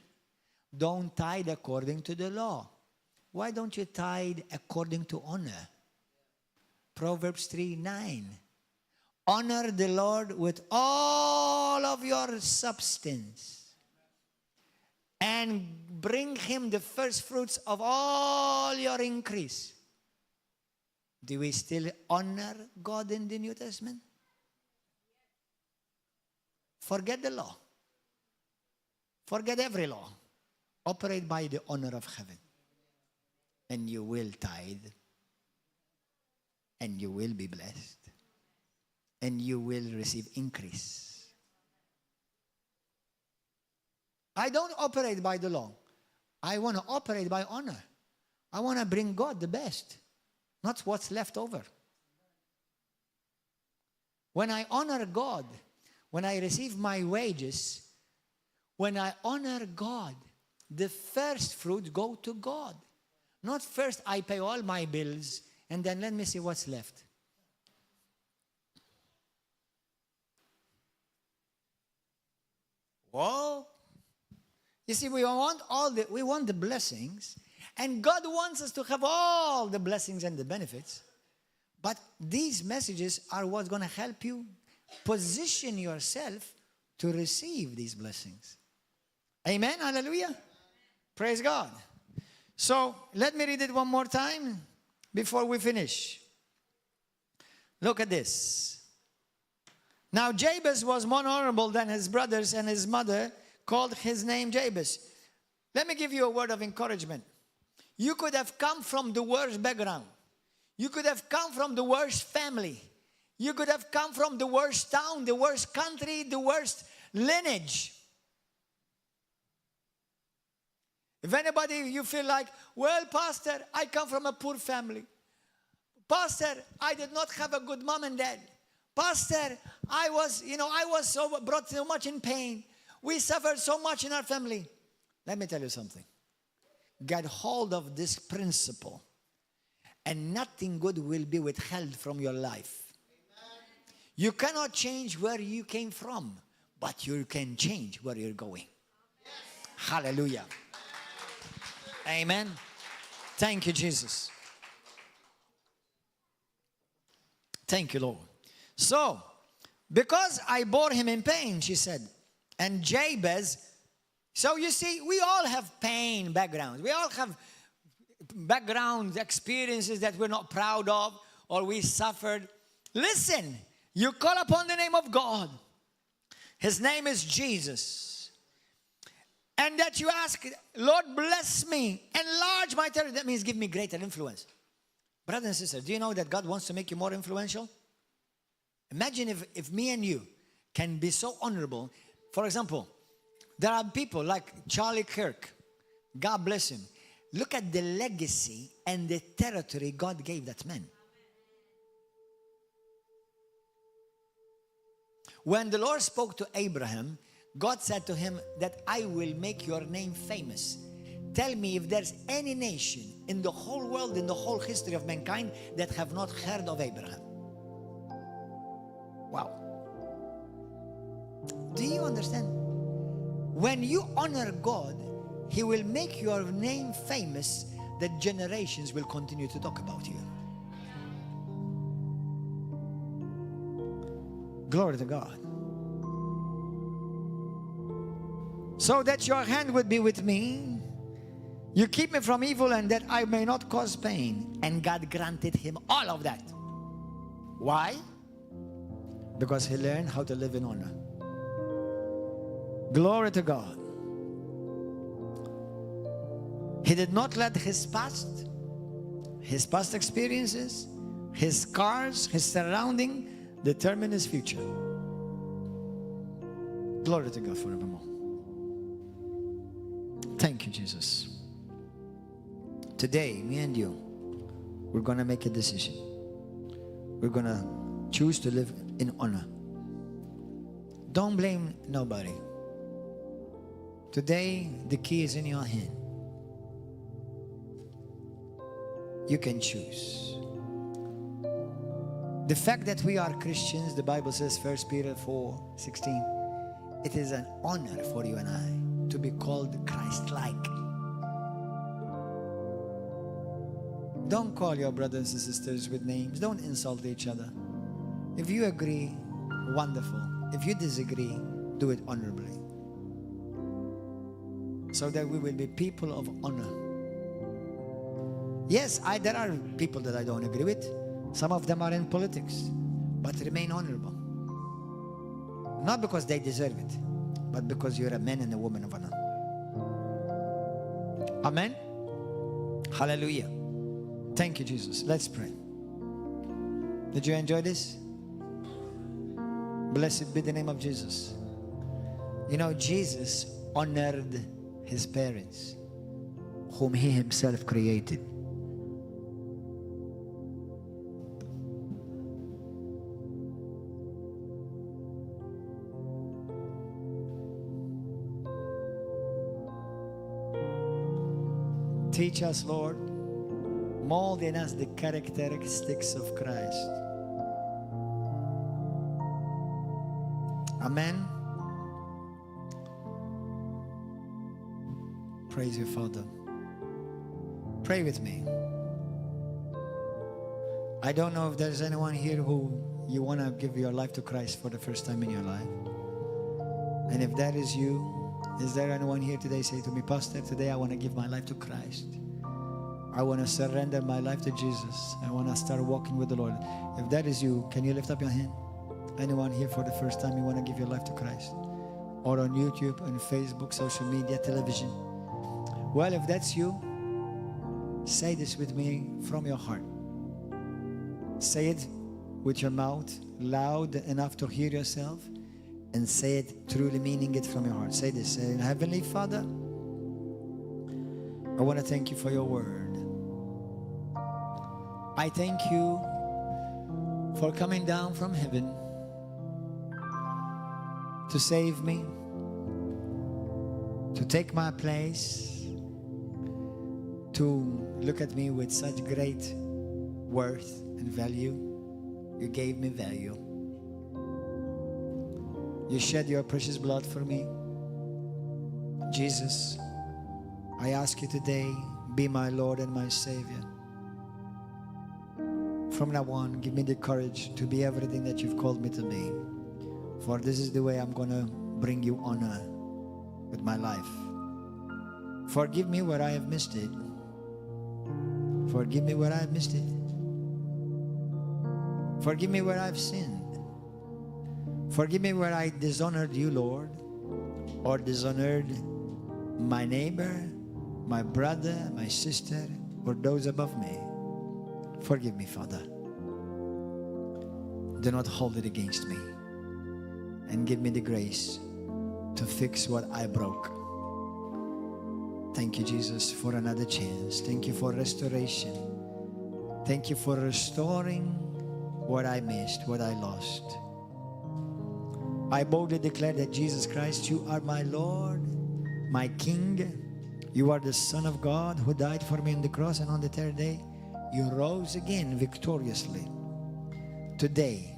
Don't tithe according to the law. Why don't you tithe according to honor? Proverbs 3:9. Honor the Lord with all of your substance and bring him the first fruits of all your increase. Do we still honor God in the New Testament? Forget the law. Forget every law. Operate by the honor of heaven. And you will tithe. And you will be blessed. And you will receive increase. I don't operate by the law. I want to operate by honor. I want to bring God the best, not what's left over. When I honor God, when I receive my wages, when I honor God, the first fruits go to God. Not first I pay all my bills and then let me see what's left. Whoa. You see, we want the blessings, and God wants us to have all the blessings and the benefits. But these messages are what's going to help you position yourself to receive these blessings. Amen. Hallelujah. Praise God. So let me read it one more time before we finish. Look at this. Now Jabez was more honorable than his brothers, and his mother called his name Jabez. Let me give you a word of encouragement. You could have come from the worst background. You could have come from the worst family. You could have come from the worst town, the worst country, the worst lineage. If anybody, you feel like, well, Pastor, I come from a poor family. Pastor, I did not have a good mom and dad. Pastor, I was brought so much in pain. We suffered so much in our family. Let me tell you something. Get hold of this principle, and nothing good will be withheld from your life. Amen. You cannot change where you came from, but you can change where you're going. Yes. Hallelujah. Amen. Thank you, Jesus. Thank you, Lord. So, because I bore him in pain, she said, and Jabez. So you see, we all have pain backgrounds. We all have background experiences that we're not proud of, or we suffered. Listen, you call upon the name of God. His name is Jesus. And that you ask, Lord, bless me, enlarge my territory. That means give me greater influence. Brothers and sisters, do you know that God wants to make you more influential? Imagine if me and you can be so honorable. For example, there are people like Charlie Kirk. God bless him. Look at the legacy and the territory God gave that man. When the Lord spoke to Abraham, God said to him that I will make your name famous. Tell me if there's any nation in the whole world, in the whole history of mankind, that have not heard of Abraham. Wow. Do you understand? When you honor God, He will make your name famous, that generations will continue to talk about you. Glory to God. So that your hand would be with me, you keep me from evil, and that I may not cause pain. And God granted him all of that. Why? Because he learned how to live in honor. Glory to God. He did not let his past experiences, his scars, his surrounding determine his future. Glory to God forevermore. Thank you, Jesus. Today, me and you, we're going to make a decision. We're going to choose to live in honor. Don't blame nobody. Today, the key is in your hand. You can choose. The fact that we are Christians, the Bible says, 1 Peter 4:16, it is an honor for you and I to be called Christ-like. Don't call your brothers and sisters with names. Don't insult each other. If you agree, wonderful. If you disagree, do it honorably, so that we will be people of honor. Yes, there are people that I don't agree with. Some of them are in politics, but remain honorable. Not because they deserve it, but because you're a man and a woman of honor. Amen. Hallelujah. Thank you, Jesus. Let's pray. Did you enjoy this? Blessed be the name of Jesus. You know, Jesus honored his parents, whom he himself created. Teach us, Lord, mold in us the characteristics of Christ. Amen. Praise you, Father. Pray with me. I don't know if there's anyone here who you want to give your life to Christ for the first time in your life. And if that is you, is there anyone here today say to me, Pastor, today I want to give my life to Christ. I want to surrender my life to Jesus. I want to start walking with the Lord. If that is you, can you lift up your hand? Anyone here for the first time you want to give your life to Christ? Or on YouTube, on Facebook, social media, television. Well, if that's you, say this with me from your heart. Say it with your mouth, loud enough to hear yourself, and say it truly meaning it from your heart. Say this, say, Heavenly Father, I want to thank you for your word. I thank you for coming down from heaven to save me, to take my place, to look at me with such great worth and value. You gave me value. You shed your precious blood for me. Jesus, I ask you today, be my Lord and my Savior. From now on, give me the courage to be everything that you've called me to be. For this is the way I'm going to bring you honor with my life. Forgive me where I have missed it. Forgive me where I have missed it. Forgive me where I've sinned. Forgive me where I dishonored you, Lord, or dishonored my neighbor, my brother, my sister, or those above me. Forgive me, Father. Do not hold it against me. And give me the grace to fix what I broke. Thank you, Jesus, for another chance. Thank you for restoration. Thank you for restoring what I missed, what I lost. I boldly declare that Jesus Christ, you are my Lord, my King. You are the Son of God who died for me on the cross, and on the third day, you rose again victoriously. Today,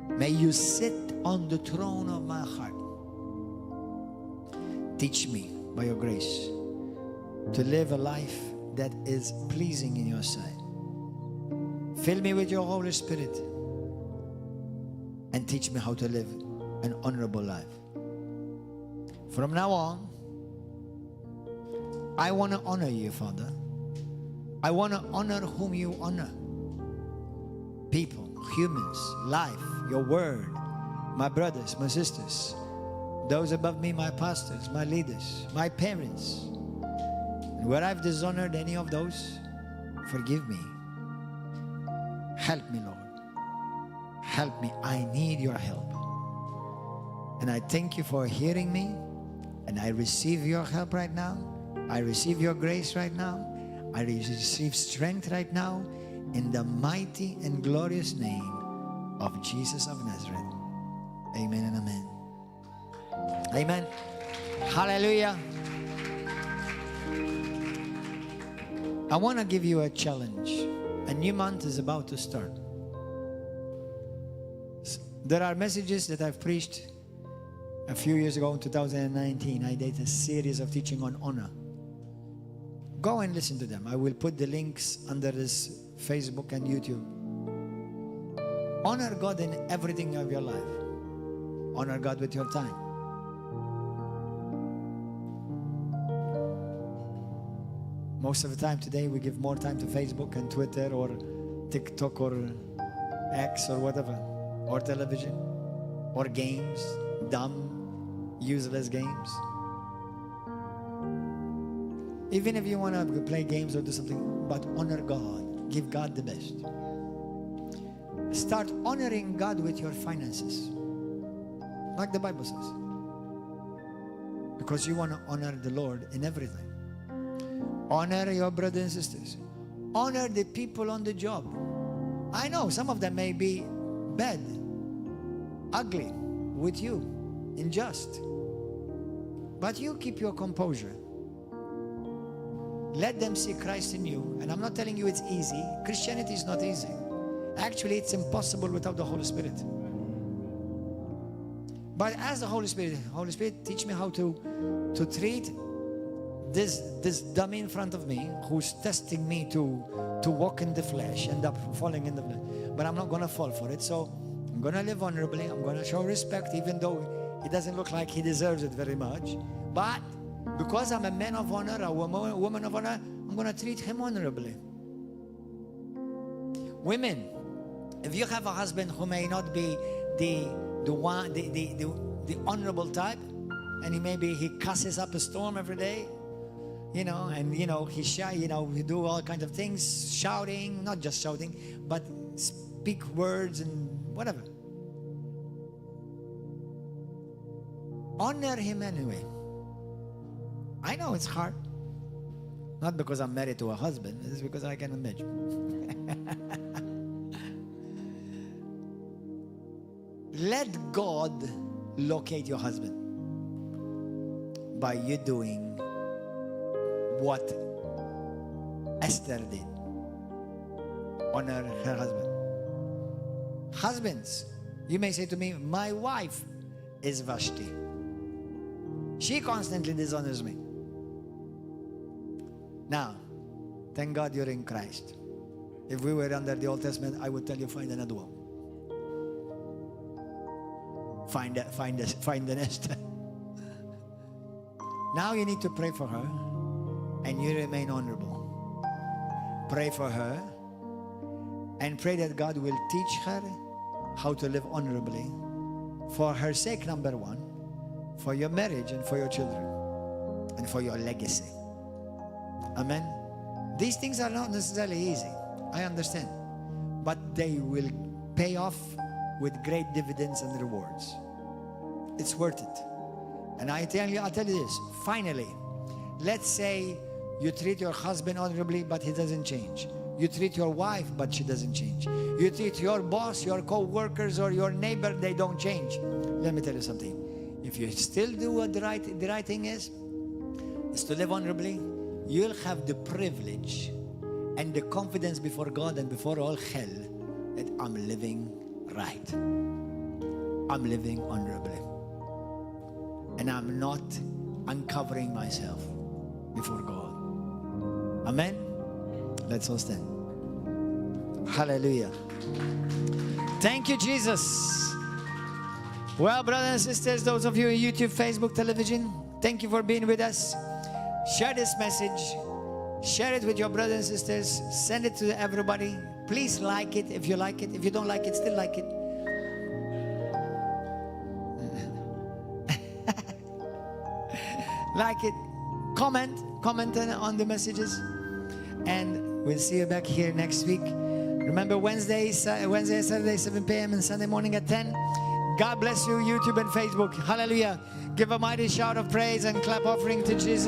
may you sit on the throne of my heart. Teach me by your grace to live a life that is pleasing in your sight. Fill me with your Holy Spirit and teach me how to live an honorable life. From now on, I want to honor you, Father. I want to honor whom you honor. People, humans, life, your word, my brothers, my sisters, those above me, my pastors, my leaders, my parents. And where I've dishonored any of those, forgive me. Help me, Lord. Help me. I need your help. And I thank you for hearing me. And I receive your help right now. I receive your grace right now. I receive strength right now. In the mighty and glorious name of Jesus of Nazareth. Amen and amen. Amen. Hallelujah. I want to give you a challenge. A new month is about to start. There are messages that I've preached a few years ago in 2019. I did a series of teaching on honor. Go and listen to them. I will put the links under this Facebook and YouTube. Honor God in everything of your life. Honor God with your time. Most of the time today we give more time to Facebook and Twitter or TikTok or X or whatever, or television, or games, dumb, useless games. Even if you want to play games or do something, but honor God. Give God the best. Start honoring God with your finances, like the Bible says, because you want to honor the Lord in everything. Honor your brothers and sisters. Honor the people on the job. I know some of them may be bad, ugly with you, unjust, but you keep your composure. Let them see Christ in you. And I'm not telling you it's easy. Christianity is not easy. Actually, it's impossible without the Holy Spirit. But as the Holy Spirit, teach me how to treat this dummy in front of me who's testing me to walk in the flesh, end up falling in the flesh. But I'm not going to fall for it. So I'm going to live honorably. I'm going to show respect, even though it doesn't look like he deserves it very much. But because I'm a man of honor, a woman of honor, I'm going to treat him honorably. Women, if you have a husband who may not be the honorable type, and he cusses up a storm every day, and he's shy, we do all kinds of things, shouting, not just shouting, but speak words and whatever. Honor him anyway. I know it's hard. Not because I'm married to a husband, it's because I can imagine. Let God locate your husband by you doing what Esther did. Honor her husband. Husbands, you may say to me, my wife is Vashti. She constantly dishonors me. Now, thank God you're in Christ. If we were under the Old Testament, I would tell you, find another one. Find an Esther. Now you need to pray for her, and you remain honorable. Pray for her, and pray that God will teach her how to live honorably, for her sake, number one, for your marriage and for your children, and for your legacy. Amen. These things are not necessarily easy, I understand, but they will pay off with great dividends and rewards. It's worth it. And I'll tell you this, finally, let's say you treat your husband honorably, but he doesn't change. You treat your wife, but she doesn't change. You treat your boss, your co-workers, or your neighbor, they don't change. Let me tell you something. If you still do what the right thing is to live honorably, you'll have the privilege and the confidence before God and before all hell that I'm living right. I'm living honorably. And I'm not uncovering myself before God. Amen? Let's all stand. Hallelujah. Thank you, Jesus. Well, brothers and sisters, those of you on YouTube, Facebook, television, thank you for being with us. Share this message. Share it with your brothers and sisters. Send it to everybody. Please like it if you like it. If you don't like it, still like it. Like it. Comment on the messages. And we'll see you back here next week. Remember Wednesday, Saturday, 7 p.m. and Sunday morning at 10. God bless you, YouTube and Facebook. Hallelujah. Give a mighty shout of praise and clap offering to Jesus.